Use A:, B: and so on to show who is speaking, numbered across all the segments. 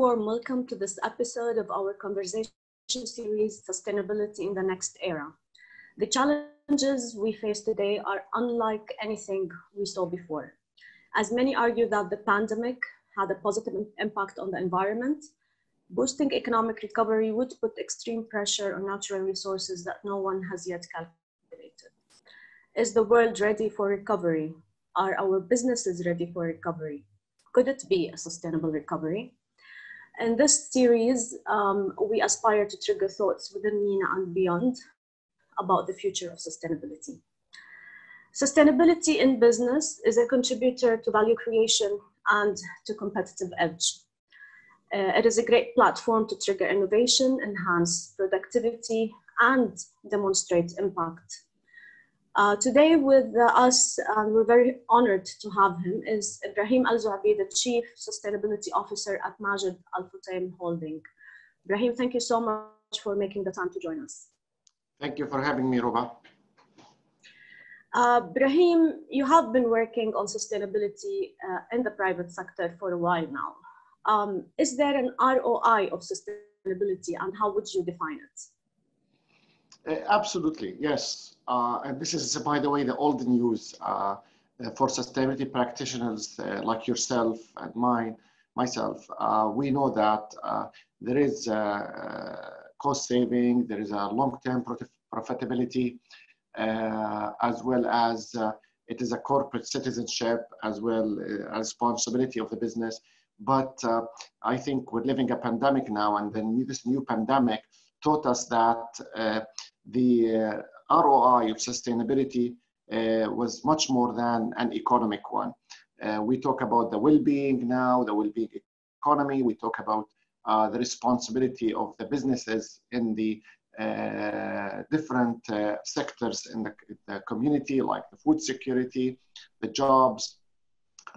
A: warm welcome to this episode of our conversation series, Sustainability in the Next Era. The challenges we face today are unlike anything we saw before. As many argue that the pandemic had a positive impact on the environment, boosting economic recovery would put extreme pressure on natural resources that no one has yet calculated. Is the world ready for recovery? Are our businesses ready for recovery? Could it be a sustainable recovery? In this series, we aspire to trigger thoughts within MENA and beyond about the future of sustainability. Sustainability in business is a contributor to value creation and to competitive edge. It is a great platform to trigger innovation, enhance productivity, and demonstrate impact. Today with us, we're very honored to have him, is Ibrahim Al Zubi, the Chief Sustainability Officer at Majid Futtaim Holding. Ibrahim, thank you so much for making the time to join us.
B: Thank you for having me, Ruba.
A: Ibrahim, you have been working on sustainability in the private sector for a while now. Is there an ROI of sustainability, and how would you define it?
B: Absolutely, yes. And this is, by the way, the old news for sustainability practitioners like yourself and myself. We know that there is cost saving, there is a long-term profitability, as well as it is a corporate citizenship, as well a responsibility of the business. But I think we're living a pandemic now, and then this new pandemic taught us that the ROI of sustainability was much more than an economic one. We talk about the well-being now, the well-being economy. We talk about the responsibility of the businesses in the different sectors in the community, like the food security, the jobs,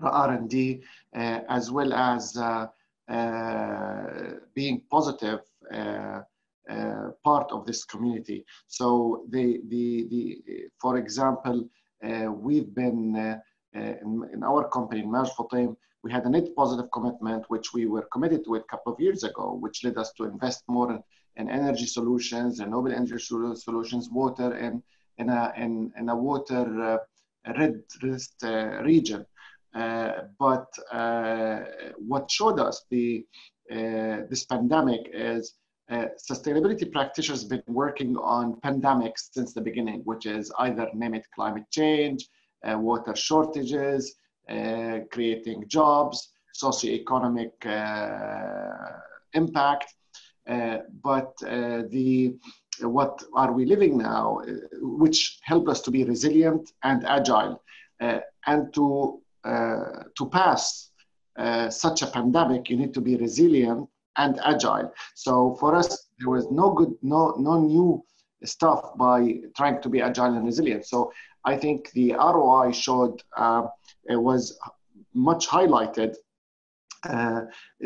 B: the R&D, as well as being positive part of this community. So for example, we've been in our company, in Majid Futtaim, we had a net positive commitment, which we were committed to a couple of years ago, which led us to invest more in energy solutions, renewable energy solutions, water, in a water red list region. But what showed us this pandemic is sustainability practitioners have been working on pandemics since the beginning, which is either name it climate change, water shortages, creating jobs, socioeconomic impact. But what are we living now, which helped us to be resilient and agile, and to pass such a pandemic, you need to be resilient and agile. So for us, there was no new stuff by trying to be agile and resilient. So I think the ROI showed it was much highlighted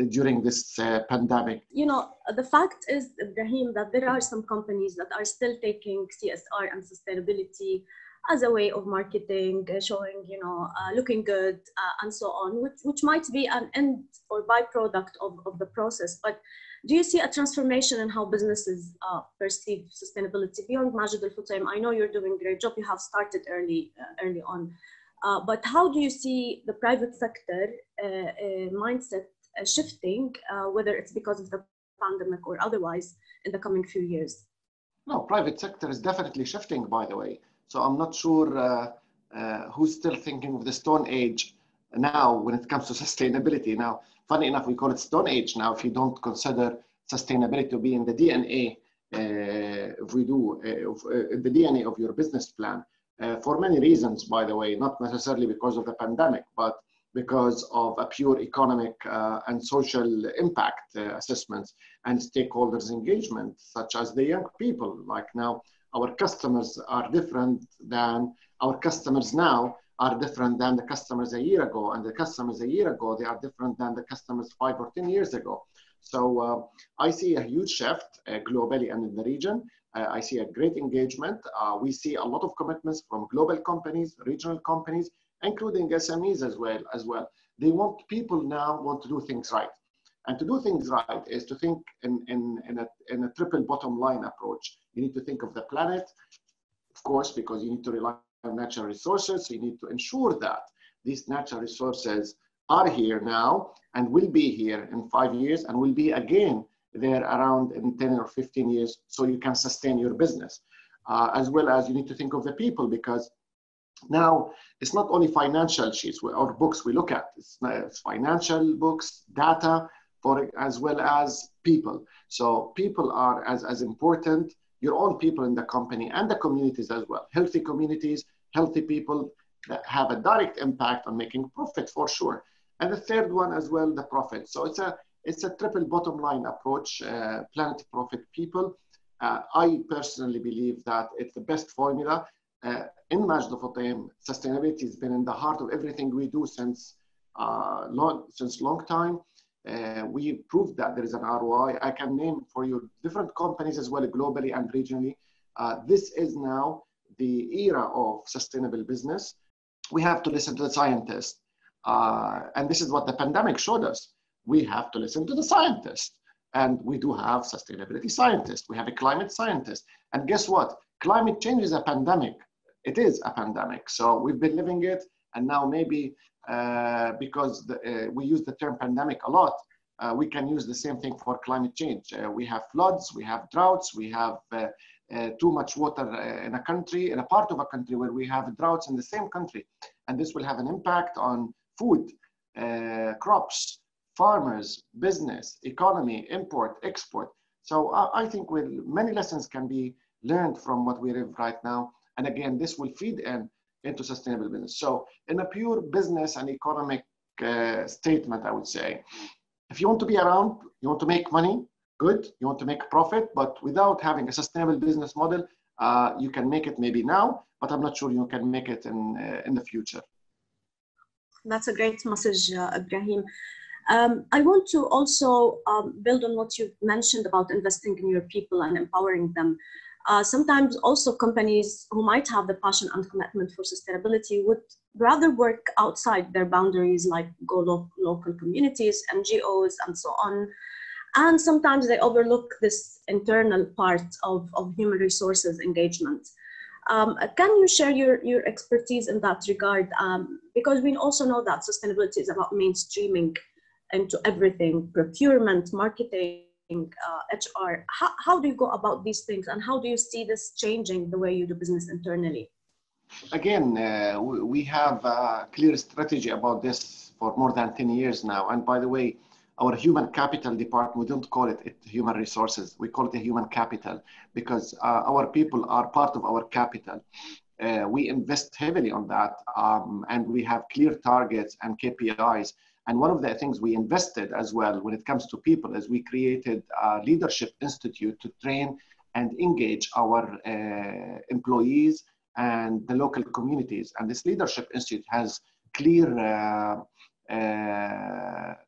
B: during this pandemic.
A: You know, the fact is, Ibrahim, that there are some companies that are still taking CSR and sustainability as a way of marketing, showing, looking good, and so on, which might be an end or byproduct of the process. But do you see a transformation in how businesses perceive sustainability beyond Majid Al Futtaim? I know you're doing a great job. You have started early on. But how do you see the private sector mindset shifting, whether it's because of the pandemic or otherwise, in the coming few years?
B: No, private sector is definitely shifting, by the way. So I'm not sure who's still thinking of the Stone Age now when it comes to sustainability. Now, funny enough, we call it Stone Age now if you don't consider sustainability to be in the DNA, if we do, the DNA of your business plan. For many reasons, by the way, not necessarily because of the pandemic, but because of a pure economic and social impact assessments and stakeholders engagement, such as the young people. Like now, our customers are different than our customers now are different than the customers a year ago, and the customers a year ago, they are different than the customers 5 or 10 years ago. So I see a huge shift globally and in the region. I see a great engagement. We see a lot of commitments from global companies, regional companies, including SMEs as well. People now want to do things right. And to do things right is to think in a triple bottom line approach. You need to think of the planet, of course, because you need to rely on natural resources. So you need to ensure that these natural resources are here now and will be here in 5 years and will be again there around in 10 or 15 years, so you can sustain your business. As well as you need to think of the people, because now it's not only financial sheets or books we look at, it's financial books, data, as well as people. So people are as important, your own people in the company and the communities as well. Healthy communities, healthy people that have a direct impact on making profit for sure. And the third one as well, the profit. So it's a triple bottom line approach, planet, profit, people. I personally believe that it's the best formula. In Majid Futtaim, sustainability has been in the heart of everything we do since long time. We proved that there is an ROI. I can name for you different companies as well, globally and regionally. This is now the era of sustainable business. We have to listen to the scientists. And this is what the pandemic showed us. We have to listen to the scientists. And we do have sustainability scientists. We have a climate scientist. And guess what? Climate change is a pandemic. It is a pandemic. So we've been living it. And now maybe because we use the term pandemic a lot, we can use the same thing for climate change. We have floods, we have droughts, we have too much water in a country, in a part of a country where we have droughts in the same country. And this will have an impact on food, crops, farmers, business, economy, import, export. So I think many lessons can be learned from what we live right now. And again, this will feed into sustainable business. So in a pure business and economic statement, I would say, if you want to be around, you want to make money, good, you want to make profit, but without having a sustainable business model, you can make it maybe now, but I'm not sure you can make it in the future.
A: That's a great message, Ibrahim. I want to also build on what you mentioned about investing in your people and empowering them. Sometimes also companies who might have the passion and commitment for sustainability would rather work outside their boundaries, like go local communities, NGOs, and so on. And sometimes they overlook this internal part of human resources engagement. Can you share your expertise in that regard? Because we also know that sustainability is about mainstreaming into everything, procurement, marketing, HR. How do you go about these things, and how do you see this changing the way you do business internally?
B: Again, we have a clear strategy about this for more than 10 years now. And by the way, our human capital department, we don't call it human resources. We call it a human capital because our people are part of our capital. We invest heavily on that, and we have clear targets and KPIs. And one of the things we invested as well when it comes to people is we created a leadership institute to train and engage our employees and the local communities. And this leadership institute has clear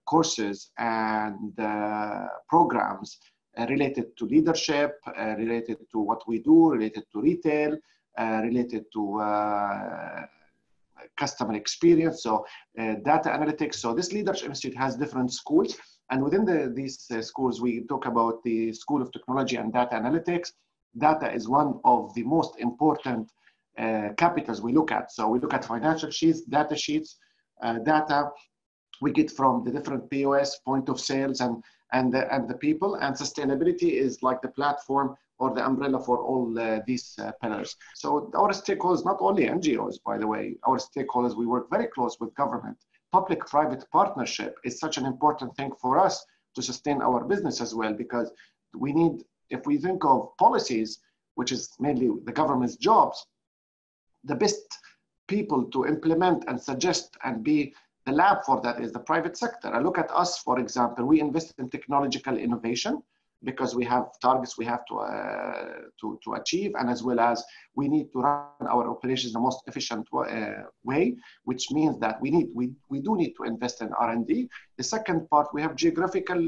B: courses and programs related to leadership, related to what we do, related to retail, related to customer experience, so data analytics. So this leadership institute has different schools, and within these schools we talk about the School of Technology and Data Analytics. Data is one of the most important capitals we look at. So we look at financial sheets, data sheets, data we get from the different POS, point of sales, and the people. And sustainability is like the platform or the umbrella for all these pillars. So our stakeholders, not only NGOs, by the way, our stakeholders, we work very close with government. Public-private partnership is such an important thing for us to sustain our business as well, because we need, if we think of policies, which is mainly the government's jobs, the best people to implement and suggest and be the lab for that is the private sector. I look at us, for example, we invest in technological innovation because we have targets we have to achieve, and as well as we need to run our operations the most efficient way, which means that we do need to invest in R&D. The second part, we have geographical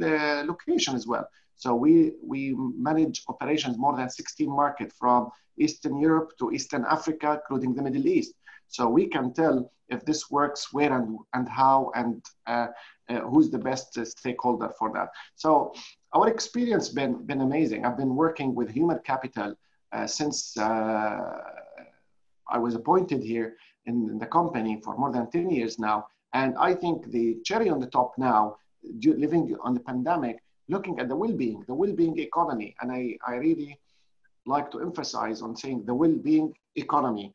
B: location as well. So we manage operations more than 16 markets from Eastern Europe to Eastern Africa, including the Middle East. So we can tell if this works, where and how, and who's the best stakeholder for that. So our experience been amazing. I've been working with human capital since I was appointed here in the company for more than 10 years now. And I think the cherry on the top now, living on the pandemic, looking at the well-being economy. And I really like to emphasize on saying the well-being economy.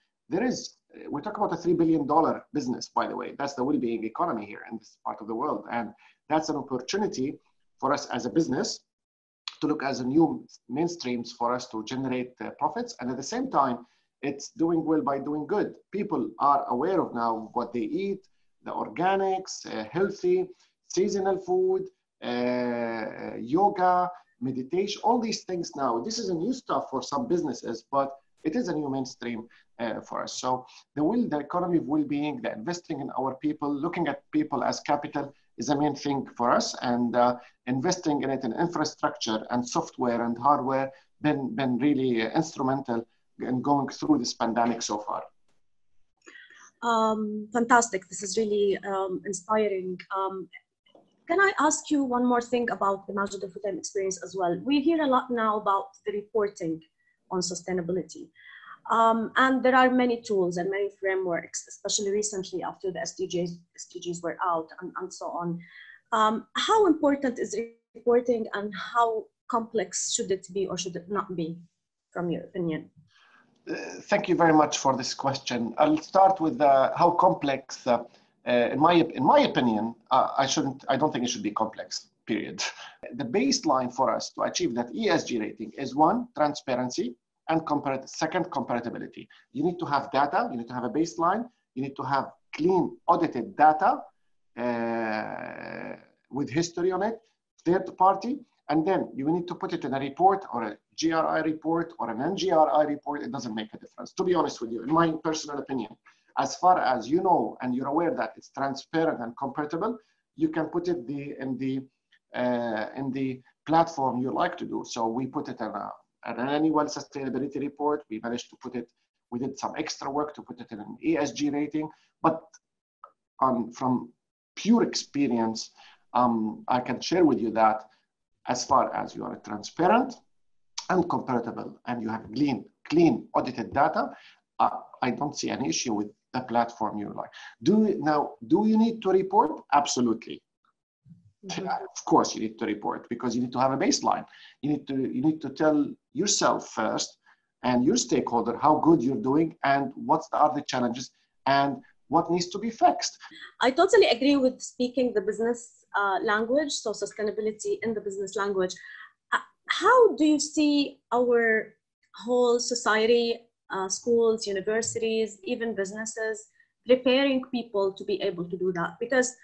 B: We talk about a $3 billion business, by the way. That's the well-being economy here in this part of the world. And that's an opportunity for us as a business to look as a new mainstreams for us to generate profits. And at the same time, it's doing well by doing good. People are aware of now what they eat, the organics, healthy, seasonal food, yoga, meditation, all these things now. This is a new stuff for some businesses, but it is a new mainstream for us. So the economy of well-being, the investing in our people, looking at people as capital is the main thing for us, and investing in it in infrastructure and software and hardware been really instrumental in going through this pandemic so far.
A: Fantastic. This is really inspiring. Can I ask you one more thing about the Majid and Futtaim experience as well? We hear a lot now about the reporting on sustainability. And there are many tools and many frameworks, especially recently after the SDGs were out and so on. How important is reporting, and how complex should it be or should it not be, from your opinion?
B: Thank you very much for this question. I'll start with how complex. In my opinion, I don't think it should be complex, period. The baseline for us to achieve that ESG rating is one, transparency, and second, comparability. You need to have data, you need to have a baseline, you need to have clean, audited data with history on it, third party, and then you need to put it in a report or a GRI report or an NGRI report. It doesn't make a difference, to be honest with you, in my personal opinion. As far as you know and you're aware that it's transparent and comparable, you can put it in the platform you like to do. So we put it in an annual sustainability report. We managed to put it, we did some extra work to put it in an ESG rating. But from pure experience, I can share with you that as far as you are transparent and comparable and you have clean audited data, I don't see any issue with the platform you like. Do you need to report? Absolutely. Mm-hmm. Of course you need to report, because you need to have a baseline. You need to tell yourself first and your stakeholder how good you're doing and what are the challenges and what needs to be fixed.
A: I totally agree with speaking the business language, so sustainability in the business language. How do you see our whole society, schools, universities, even businesses, preparing people to be able to do that? Because,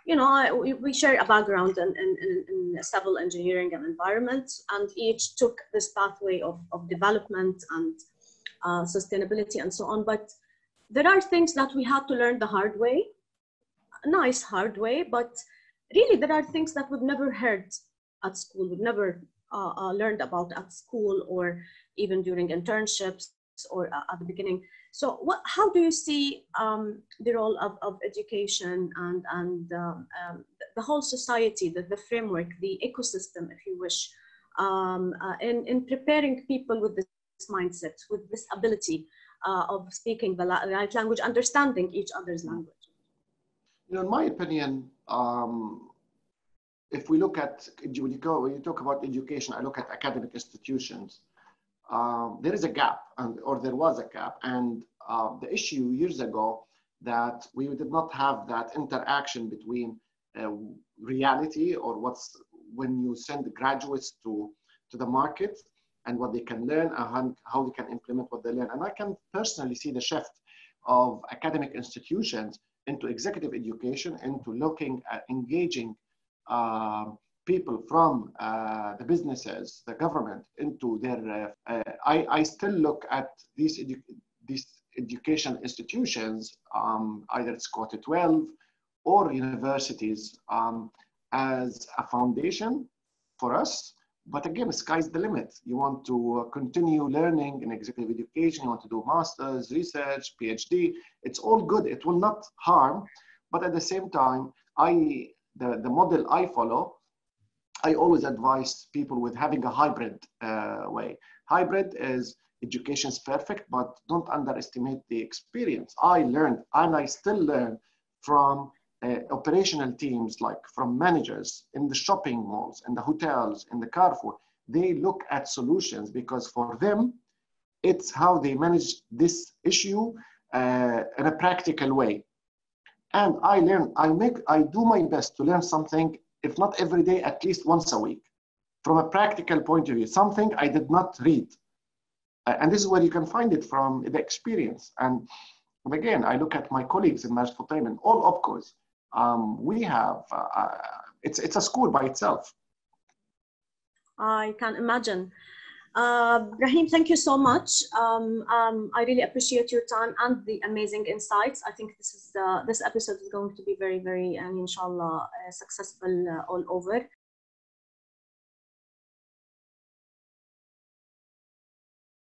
A: you know, we share a background in civil engineering and environment, and each took this pathway of development and sustainability and so on. But there are things that we had to learn the hard way, nice hard way, but really there are things that we've never heard at school, we've never learned about at school or even during internships or at the beginning. So how do you see the role of education and the whole society, the framework, the ecosystem, if you wish, in preparing people with this mindset, with this ability of speaking the right language, understanding each other's language?
B: You know, in my opinion, if we look at, when you talk about education, I look at academic institutions. There is a gap, or there was a gap, and the issue years ago that we did not have that interaction between reality, or when you send the graduates to the market and what they can learn and how they can implement what they learn. And I can personally see the shift of academic institutions into executive education, into looking at engaging people from the businesses, the government, into their, I still look at these education institutions, either it's Quota 12 or universities, as a foundation for us, But again, the sky's the limit. You want to continue learning in executive education, you want to do master's, research, PhD. It's all good. It will not harm. But at the same time, the model I follow, I always advise people with having a hybrid way. Hybrid is education is perfect, but don't underestimate the experience. I learned, and I still learn from operational teams, like from managers in the shopping malls, in the hotels, in the Carrefour. They look at solutions because for them, it's how they manage this issue in a practical way. And I learn, I do my best to learn something, if not every day, at least once a week, from a practical point of view, something I did not read. And this is where you can find it from the experience. And again, I look at my colleagues in Majid Futtaim and all OPCOs. We have, it's a school by itself.
A: I can imagine. Ibrahim, thank you so much. I really appreciate your time and the amazing insights. I think this episode is going to be very, very, and inshallah, successful all over.